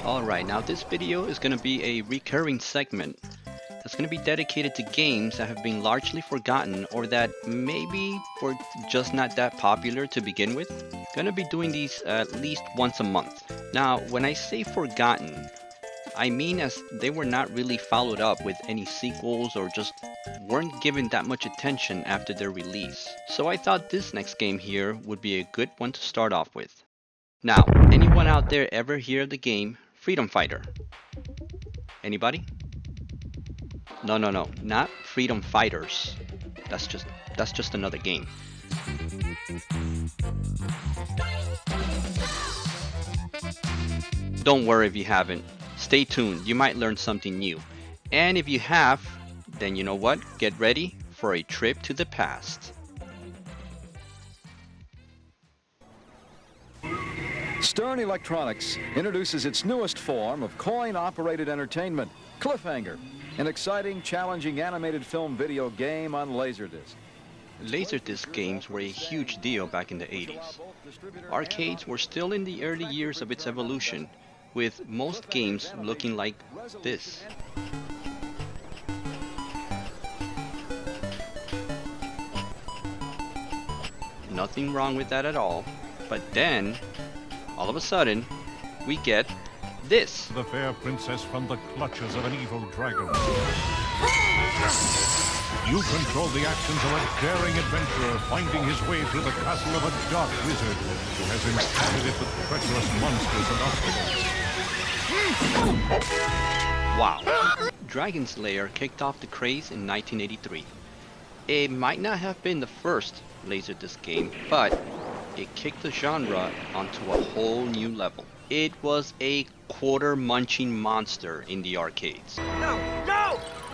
Alright, now this video is going to be a recurring segment that's going to be dedicated to games that have been largely forgotten or that maybe were just not that popular to begin with. Gonna be doing these at least once a month. Now, when I say forgotten, I mean as they were not really followed up with any sequels or just weren't given that much attention after their release. So I thought this next game here would be a good one to start off with. Now, anyone out there ever hear of the game Freedom Fighter? Anybody? No, not Freedom Fighters. That's just another game. Don't worry if you haven't. Stay tuned, you might learn something new. And if you have, then you know what? Get ready for a trip to the past. Stern Electronics introduces its newest form of coin-operated entertainment, Cliffhanger, an exciting, challenging animated film video game on Laserdisc. Laserdisc games were a huge deal back in the 80s. Arcades were still in the early years of its evolution, with most games looking like this. Nothing wrong with that at all, but then, all of a sudden, we get this. The fair princess from the clutches of an evil dragon. You control the actions of a daring adventurer finding his way through the castle of a dark wizard who has infested it with treacherous monsters and obstacles. Wow. Dragon's Lair kicked off the craze in 1983. It might not have been the first Laserdisc game, but it kicked the genre onto a whole new level. It was a quarter-munching monster in the arcades. No!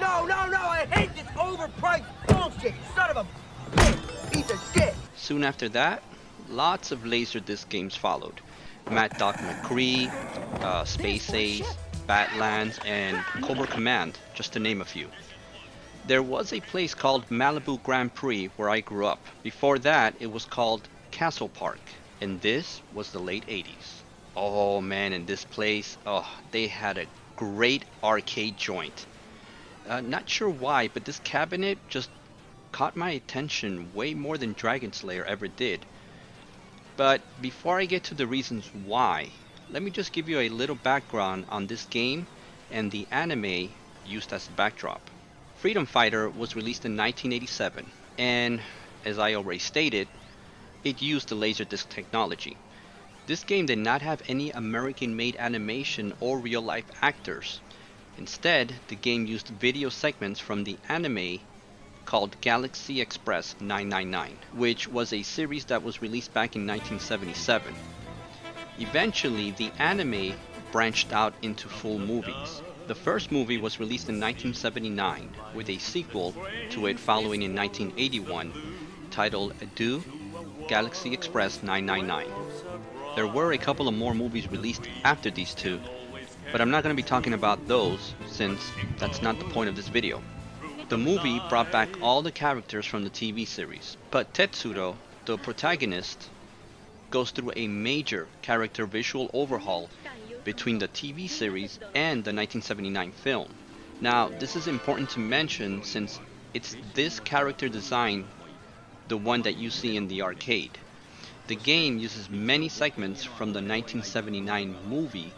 I hate this overpriced bullshit, son of a bitch, piece of shit! Soon after that, lots of Laserdisc games followed. Mad Dog McCree, Space Ace, Badlands, and Cobra Command, just to name a few. There was a place called Malibu Grand Prix where I grew up. Before that, it was called Castle Park, and this was the late 80s. Oh man, in this place, they had a great arcade joint. Not sure why, but this cabinet just caught my attention way more than Dragon Slayer ever did. But before I get to the reasons why, let me just give you a little background on this game and the anime used as a backdrop. Freedom Fighter was released in 1987, and as I already stated, it used the Laserdisc technology. This game did not have any American-made animation or real-life actors. Instead, the game used video segments from the anime called Galaxy Express 999, which was a series that was released back in 1977. Eventually, the anime branched out into full movies. The first movie was released in 1979, with a sequel to it following in 1981, titled Adieu, Galaxy Express 999. There were a couple of more movies released after these two, but I'm not going to be talking about those since that's not the point of this video. The movie brought back all the characters from the TV series, but Tetsuro, the protagonist, goes through a major character visual overhaul between the TV series and the 1979 film. Now, this is important to mention since it's this character design, the one that you see in the arcade. The game uses many segments from the 1979 movie.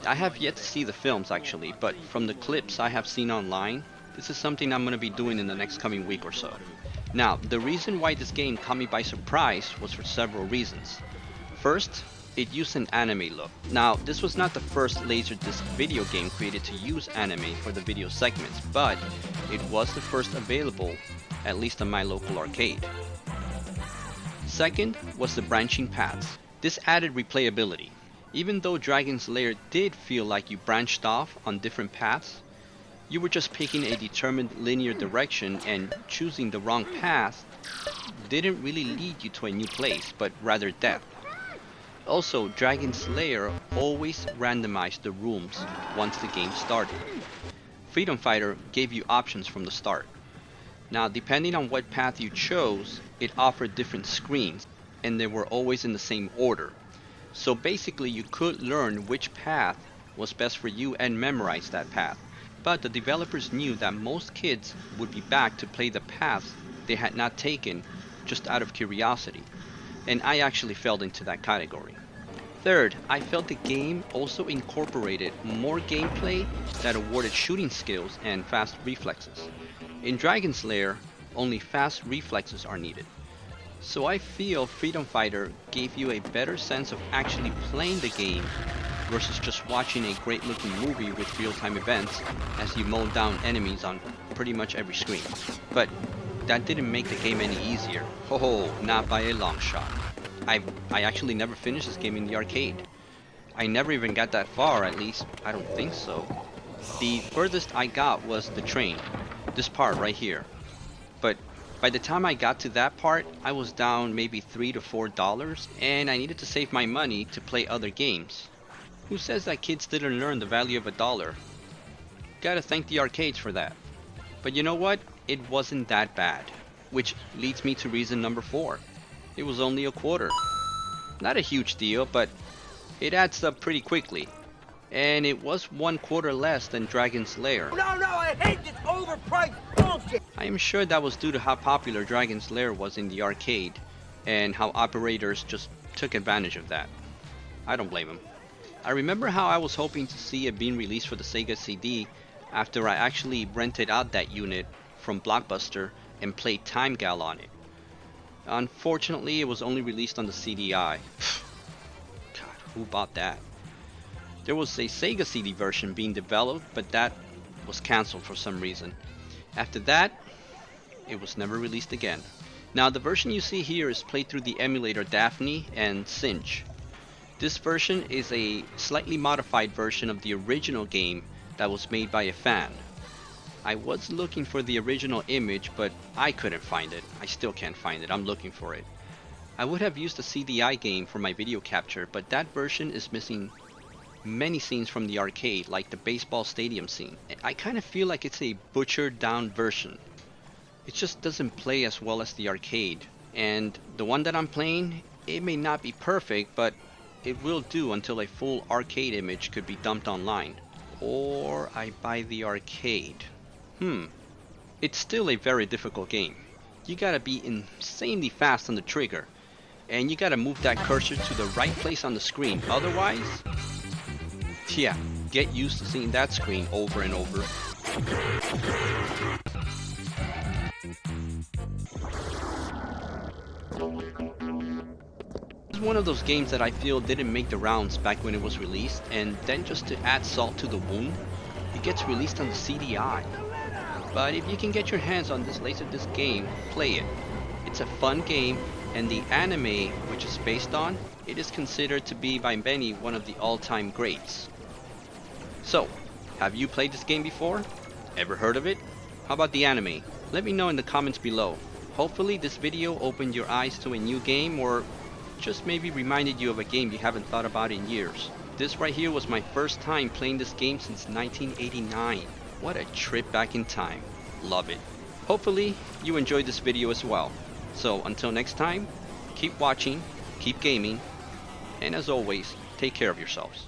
I have yet to see the films actually, but from the clips I have seen online, this is something I'm going to be doing in the next coming week or so. Now, the reason why this game caught me by surprise was for several reasons. First, it used an anime look. Now, this was not the first Laserdisc video game created to use anime for the video segments, but it was the first available, at least on my local arcade. Second was the branching paths. This added replayability. Even though Dragon's Lair did feel like you branched off on different paths, you were just picking a determined linear direction, and choosing the wrong path didn't really lead you to a new place, but rather death. Also, Dragon's Lair always randomized the rooms once the game started. Freedom Fighter gave you options from the start. Now, depending on what path you chose, it offered different screens, and they were always in the same order. So basically, you could learn which path was best for you and memorize that path. But the developers knew that most kids would be back to play the paths they had not taken just out of curiosity, and I actually fell into that category. Third, I felt the game also incorporated more gameplay that awarded shooting skills and fast reflexes. In Dragon's Lair, only fast reflexes are needed. So I feel Freedom Fighter gave you a better sense of actually playing the game versus just watching a great looking movie with real-time events as you mow down enemies on pretty much every screen. But that didn't make the game any easier. Ho, not by a long shot. I actually never finished this game in the arcade. I never even got that far, at least I don't think so. The furthest I got was the train, this part right here. But by the time I got to that part, I was down maybe $3 to $4, and I needed to save my money to play other games. Who says that kids didn't learn the value of $1? Gotta thank the arcades for that. But you know what? It wasn't that bad. Which leads me to reason number 4. It was only a quarter. Not a huge deal, but it adds up pretty quickly. And it was 1/4 less than Dragon's Lair. No, I hate this overpriced bullshit! I am sure that was due to how popular Dragon's Lair was in the arcade, and how operators just took advantage of that. I don't blame them. I remember how I was hoping to see it being released for the Sega CD after I actually rented out that unit from Blockbuster and played Time Gal on it. Unfortunately, it was only released on the CDI. God, who bought that? There was a Sega CD version being developed, but that was cancelled for some reason. After that, it was never released again. Now, the version you see here is played through the emulator Daphne and Cinch. This version is a slightly modified version of the original game that was made by a fan. I was looking for the original image, but I couldn't find it. I still can't find it. I'm looking for it. I would have used the CDI game for my video capture, but that version is missing many scenes from the arcade, like the baseball stadium scene. I kind of feel like it's a butchered down version. It just doesn't play as well as the arcade. And the one that I'm playing, it may not be perfect, but it will do until a full arcade image could be dumped online. Or I buy the arcade. It's still a very difficult game. You gotta be insanely fast on the trigger, and you gotta move that cursor to the right place on the screen. Otherwise, yeah, get used to seeing that screen over and over. It's one of those games that I feel didn't make the rounds back when it was released, and then just to add salt to the wound, it gets released on the CDI. But if you can get your hands on this Laserdisc game, play it. It's a fun game, and the anime which is based on, it is considered to be by many one of the all-time greats. So, have you played this game before? Ever heard of it? How about the anime? Let me know in the comments below. Hopefully this video opened your eyes to a new game, or just maybe reminded you of a game you haven't thought about in years. This right here was my first time playing this game since 1989. What a trip back in time. Love it. Hopefully you enjoyed this video as well. So until next time, keep watching, keep gaming, and as always, take care of yourselves.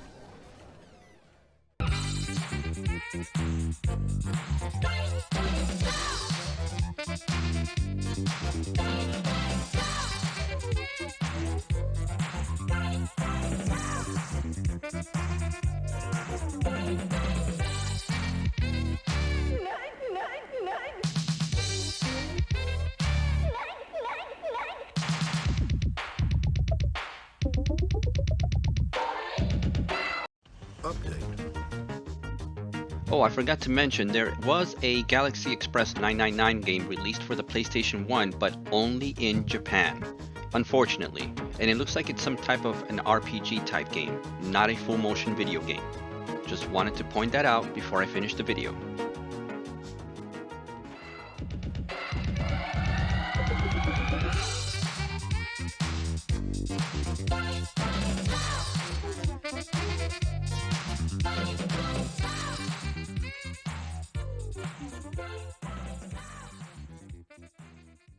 Oh, I forgot to mention, there was a Galaxy Express 999 game released for the PlayStation 1, but only in Japan, unfortunately. And it looks like it's some type of an RPG type game, not a full motion video game. Just wanted to point that out before I finish the video.